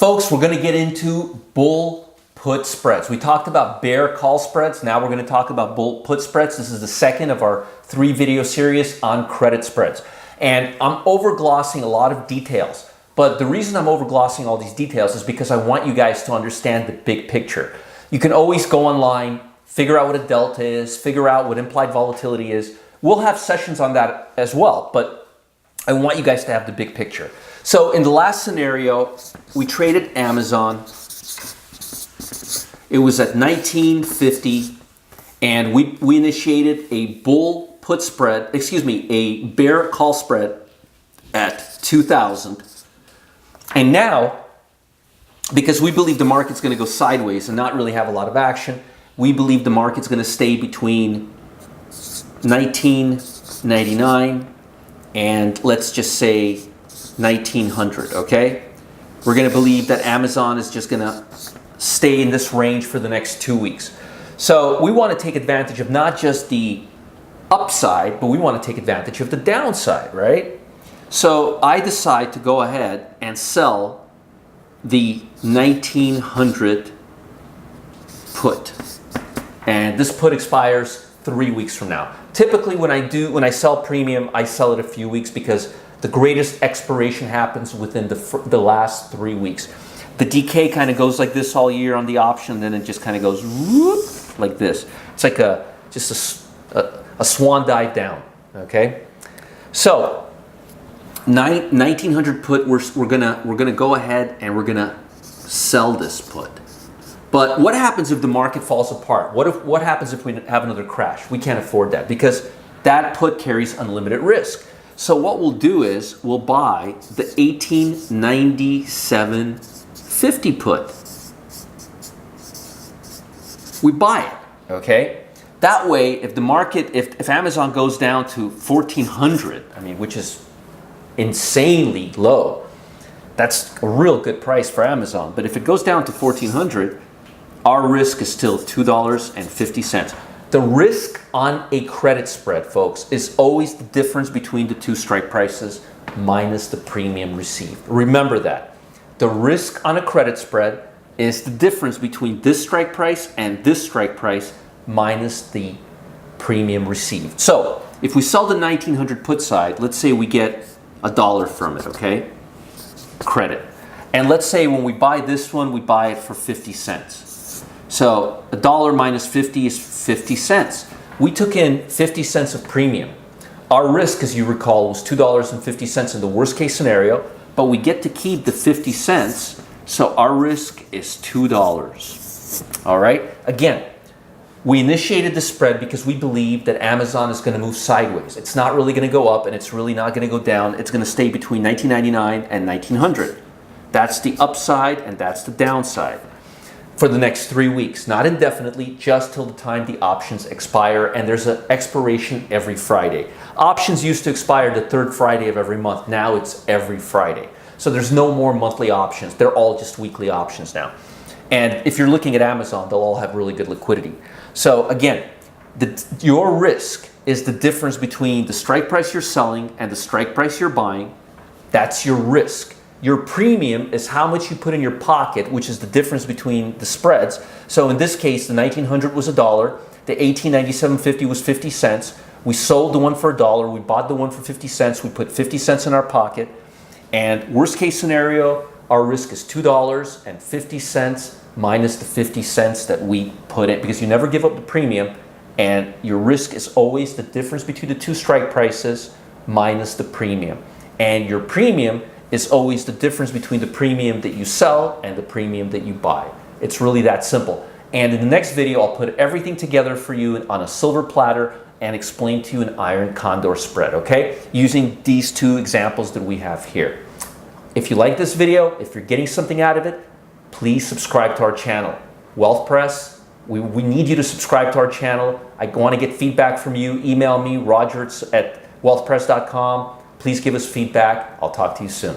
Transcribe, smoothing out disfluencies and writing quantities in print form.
Folks, we're going to get into bull put spreads. We talked about bear call spreads. Now we're going to talk about bull put spreads. This is the second of our 3-video series on credit spreads. And I'm overglossing a lot of details. But the reason I'm overglossing all these details is because I want you guys to understand the big picture. You can always go online, figure out what a delta is, figure out what implied volatility is. We'll have sessions on that as well, but I want you guys to have the big picture. So in the last scenario, we traded Amazon. It was at 1950, and we initiated a bull put spread, a bear call spread at 2000. And now, because we believe the market's going to go sideways and not really have a lot of action, we believe the market's going to stay between 1999 and let's just say 1900, okay? We're going to believe that Amazon is just going to stay in this range for the next 2 weeks. So we want to take advantage of not just the upside, but we want to take advantage of the downside, right? So I decide to go ahead and sell the 1900 put. And this put expires 3 weeks from now. Typically when I sell premium, I sell it a few weeks because the greatest expiration happens within the last 3 weeks. The decay kind of goes like this all year on the option, then it just kind of goes whoop, like this. It's like just a swan dive down, okay? So 1900 put, we're gonna go ahead and we're gonna sell this put. But what happens if the market falls apart? What happens if we have another crash? We can't afford that because that put carries unlimited risk. So what we'll do is we'll buy the 1897 50 put. We buy it, okay? That way, if the market, if Amazon goes down to 1400, I mean, which is insanely low, that's a real good price for Amazon. But if it goes down to 1400, our risk is still $2.50. The risk on a credit spread, folks, is always the difference between the two strike prices minus the premium received. Remember that. The risk on a credit spread is the difference between this strike price and this strike price minus the premium received. So if we sell the 1900 put side, let's say we get $1 from it, okay? Credit. And let's say when we buy this one, we buy it for 50 cents. So $1 minus 50 is 50 cents. We took in 50 cents of premium. Our risk, as you recall, was $2.50 in the worst case scenario, but we get to keep the 50 cents, so our risk is $2. All right? Again, we initiated the spread because we believe that Amazon is going to move sideways. It's not really going to go up and it's really not going to go down. It's going to stay between 1999 and 1900. That's the upside and that's the downside for the next 3 weeks, not indefinitely, just till the time the options expire, and there's an expiration every Friday. Options used to expire the 3rd Friday of every month. Now it's every Friday. So there's no more monthly options. They're all just weekly options now. And if you're looking at Amazon, they'll all have really good liquidity. So again, your risk is the difference between the strike price you're selling and the strike price you're buying. That's your risk. Your premium is how much you put in your pocket, which is the difference between the spreads. So in this case, the 1900 was $1, the 1897.50 was 50 cents. We sold the one for $1, we bought the one for 50 cents, we put 50 cents in our pocket. And worst case scenario, our risk is $2.50 minus the 50 cents that we put in, because you never give up the premium, and your risk is always the difference between the two strike prices minus the premium. And your premium is always the difference between the premium that you sell and the premium that you buy. It's really that simple. And in the next video, I'll put everything together for you on a silver platter and explain to you an iron condor spread, okay? Using these two examples that we have here. If you like this video, if you're getting something out of it, please subscribe to our channel. Wealth Press, we need you to subscribe to our channel. I want to get feedback from you. Email me, roger@wealthpress.com. Please give us feedback. I'll talk to you soon.